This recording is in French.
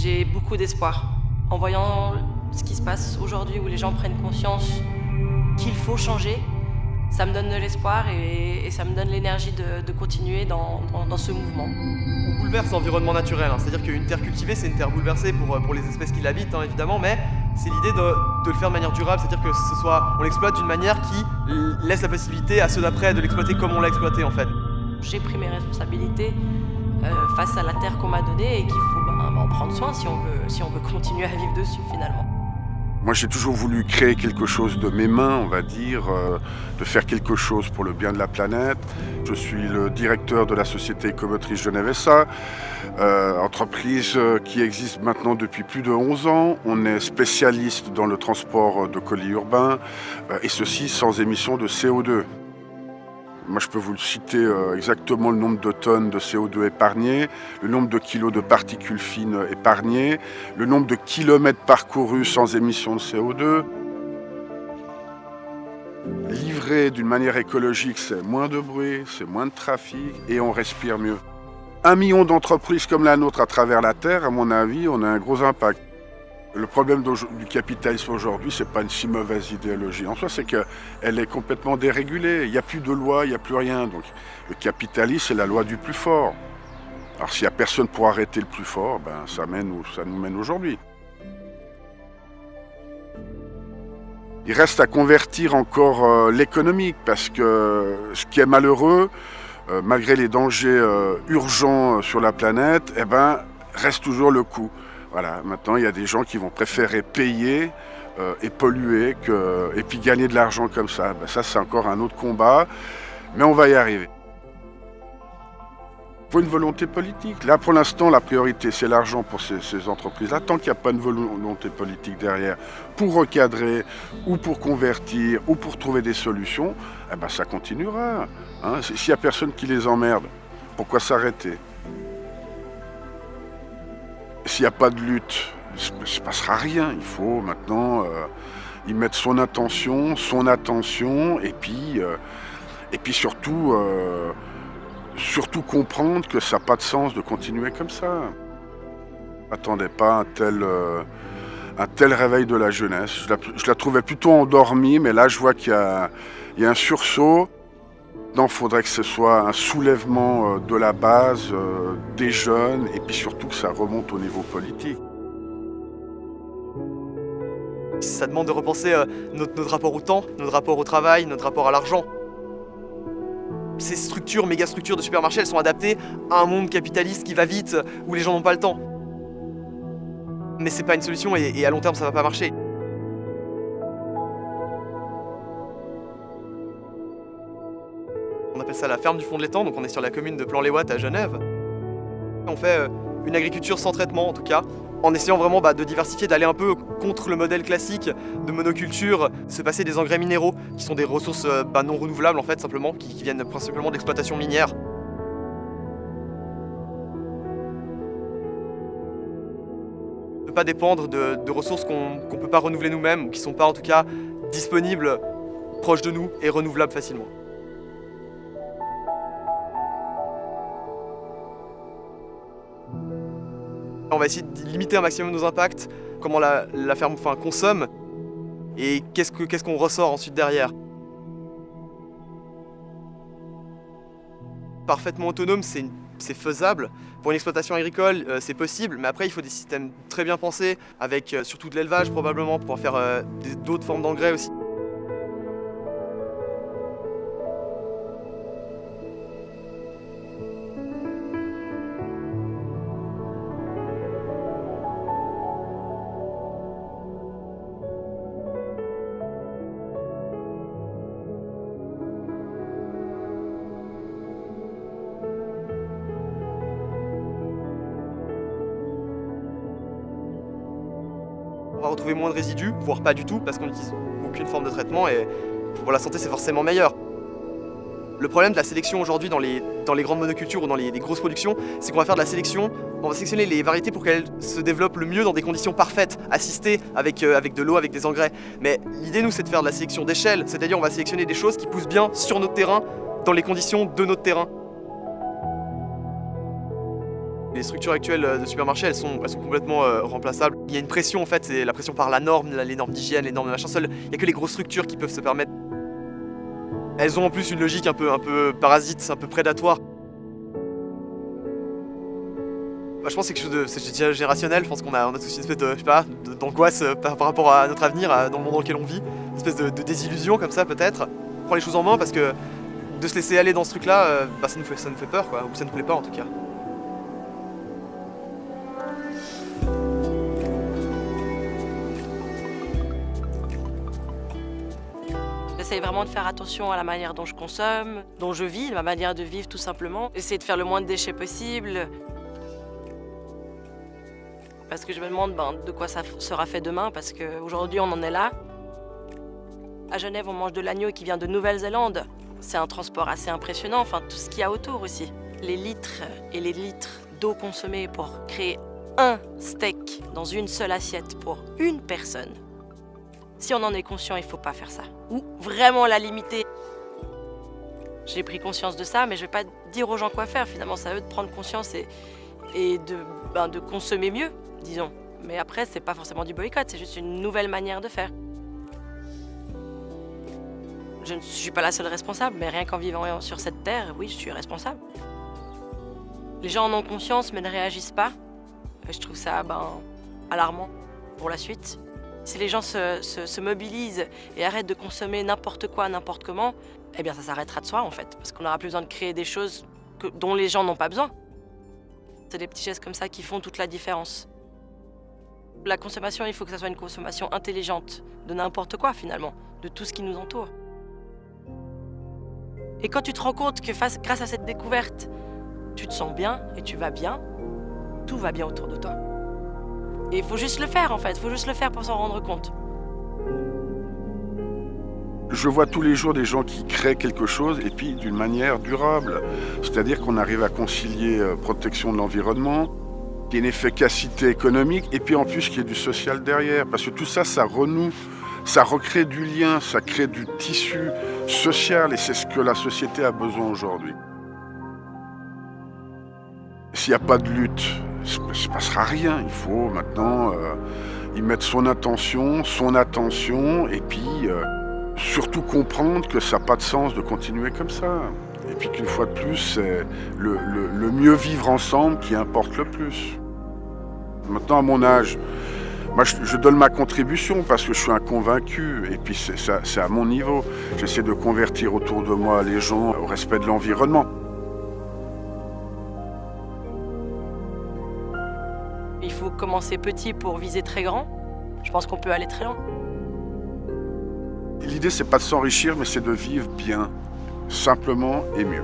J'ai beaucoup d'espoir. En voyant ce qui se passe aujourd'hui, où les gens prennent conscience qu'il faut changer, ça me donne de l'espoir et ça me donne l'énergie de continuer dans ce mouvement. On bouleverse l'environnement naturel, c'est-à-dire qu'une terre cultivée, c'est une terre bouleversée pour les espèces qui l'habitent, évidemment, mais c'est l'idée de le faire de manière durable, c'est-à-dire que on l'exploite d'une manière qui laisse la possibilité à ceux d'après de l'exploiter comme on l'a exploité en fait. J'ai pris mes responsabilités face à la terre qu'on m'a donnée et qu'il faut en prendre soin si on veut continuer à vivre dessus finalement. Moi, j'ai toujours voulu créer quelque chose de mes mains, on va dire, de faire quelque chose pour le bien de la planète. Je suis le directeur de la société Écomotrice Genève SA, entreprise qui existe maintenant depuis plus de 11 ans. On est spécialiste dans le transport de colis urbains, et ceci sans émission de CO2. Moi, je peux vous citer exactement le nombre de tonnes de CO2 épargnées, le nombre de kilos de particules fines épargnées, le nombre de kilomètres parcourus sans émission de CO2. Livrer d'une manière écologique, c'est moins de bruit, c'est moins de trafic et on respire mieux. 1 million d'entreprises comme la nôtre à travers la Terre, à mon avis, on a un gros impact. Le problème du capitalisme aujourd'hui, c'est pas une si mauvaise idéologie. En soi, c'est qu'elle est complètement dérégulée. Il n'y a plus de loi, il n'y a plus rien. Donc, le capitalisme, c'est la loi du plus fort. Alors, s'il n'y a personne pour arrêter le plus fort, ça nous mène aujourd'hui. Il reste à convertir encore l'économique, parce que ce qui est malheureux, malgré les dangers urgents sur la planète, reste toujours le coût. Voilà, maintenant il y a des gens qui vont préférer payer et polluer et puis gagner de l'argent comme ça. Ça c'est encore un autre combat, mais on va y arriver. Il faut une volonté politique. Là pour l'instant la priorité c'est l'argent pour ces entreprises-là. Tant qu'il n'y a pas une volonté politique derrière pour recadrer ou pour convertir ou pour trouver des solutions, ça continuera. S'il n'y a personne qui les emmerde, pourquoi s'arrêter ? S'il n'y a pas de lutte, il ne se passera rien. Il faut maintenant y mettre son attention et puis surtout comprendre que ça n'a pas de sens de continuer comme ça. Attendez pas un tel réveil de la jeunesse. Je la trouvais plutôt endormie, mais là je vois qu'il y a un sursaut. Il faudrait que ce soit un soulèvement de la base, des jeunes, et puis surtout que ça remonte au niveau politique. Ça demande de repenser notre rapport au temps, notre rapport au travail, notre rapport à l'argent. Ces structures, méga structures de supermarchés, elles sont adaptées à un monde capitaliste qui va vite, où les gens n'ont pas le temps. Mais c'est pas une solution et à long terme ça va pas marcher. On appelle ça la ferme du fond de l'étang, donc on est sur la commune de Plan-les-Ouates à Genève. On fait une agriculture sans traitement en tout cas, en essayant vraiment de diversifier, d'aller un peu contre le modèle classique de monoculture, se passer des engrais minéraux, qui sont des ressources non renouvelables en fait simplement, qui viennent principalement d'exploitation minière. On ne peut pas dépendre de ressources qu'on ne peut pas renouveler nous-mêmes, ou qui ne sont pas en tout cas disponibles, proches de nous et renouvelables facilement. On va essayer de limiter un maximum nos impacts, comment la ferme consomme et qu'est-ce qu'on ressort ensuite derrière. Parfaitement autonome, c'est faisable. Pour une exploitation agricole, c'est possible, mais après il faut des systèmes très bien pensés, avec surtout de l'élevage probablement, pour faire d'autres formes d'engrais aussi. On va retrouver moins de résidus, voire pas du tout, parce qu'on n'utilise aucune forme de traitement et pour la santé c'est forcément meilleur. Le problème de la sélection aujourd'hui dans les grandes monocultures ou dans les grosses productions, c'est qu'on va faire de la sélection, on va sélectionner les variétés pour qu'elles se développent le mieux dans des conditions parfaites, assistées avec de l'eau, avec des engrais. Mais l'idée nous c'est de faire de la sélection d'échelle, c'est-à-dire on va sélectionner des choses qui poussent bien sur notre terrain, dans les conditions de notre terrain. Les structures actuelles de supermarchés, elles sont complètement remplaçables. Il y a une pression en fait, c'est la pression par la norme, les normes d'hygiène, les normes de machin. Il n'y a que les grosses structures qui peuvent se permettre. Elles ont en plus une logique un peu parasite, un peu prédatoire. Je pense que c'est quelque chose de générationnel. Je pense qu'on a tous une espèce de, je sais pas, d'angoisse par rapport à notre avenir, dans le monde dans lequel on vit. Une espèce de désillusion comme ça peut-être. On prend les choses en main parce que de se laisser aller dans ce truc-là, ça nous fait peur, quoi. Ou ça ne plaît pas en tout cas. J'essaye vraiment de faire attention à la manière dont je consomme, dont je vis, ma manière de vivre tout simplement. Essayer de faire le moins de déchets possible. Parce que je me demande de quoi ça sera fait demain, parce qu'aujourd'hui on en est là. À Genève, on mange de l'agneau qui vient de Nouvelle-Zélande. C'est un transport assez impressionnant, enfin tout ce qu'il y a autour aussi. Les litres et les litres d'eau consommée pour créer un steak dans une seule assiette pour une personne. Si on en est conscient, il ne faut pas faire ça. Ou vraiment la limiter. J'ai pris conscience de ça, mais je ne vais pas dire aux gens quoi faire. Finalement, c'est à eux de prendre conscience et de consommer mieux, disons. Mais après, c'est pas forcément du boycott, c'est juste une nouvelle manière de faire. Je ne suis pas la seule responsable, mais rien qu'en vivant sur cette terre, oui, je suis responsable. Les gens en ont conscience, mais ne réagissent pas. Et je trouve ça alarmant pour la suite. Si les gens se mobilisent et arrêtent de consommer n'importe quoi, n'importe comment, eh bien ça s'arrêtera de soi en fait, parce qu'on n'aura plus besoin de créer des choses dont les gens n'ont pas besoin. C'est des petits gestes comme ça qui font toute la différence. La consommation, il faut que ça soit une consommation intelligente, de n'importe quoi finalement, de tout ce qui nous entoure. Et quand tu te rends compte que grâce à cette découverte, tu te sens bien et tu vas bien, tout va bien autour de toi. Et il faut juste le faire en fait, il faut juste le faire pour s'en rendre compte. Je vois tous les jours des gens qui créent quelque chose et puis d'une manière durable. C'est-à-dire qu'on arrive à concilier protection de l'environnement, une efficacité économique et puis en plus qu'il y ait du social derrière. Parce que tout ça, ça renoue, ça recrée du lien, ça crée du tissu social et c'est ce que la société a besoin aujourd'hui. S'il n'y a pas de lutte, il ne se passera rien. Il faut maintenant y mettre son attention et puis surtout comprendre que ça n'a pas de sens de continuer comme ça. Et puis qu'une fois de plus, c'est le mieux vivre ensemble qui importe le plus. Maintenant, à mon âge, moi, je donne ma contribution parce que je suis un convaincu. Et puis c'est à mon niveau. J'essaie de convertir autour de moi les gens au respect de l'environnement. Il faut commencer petit pour viser très grand. Je pense qu'on peut aller très loin. L'idée, c'est pas de s'enrichir, mais c'est de vivre bien, simplement et mieux.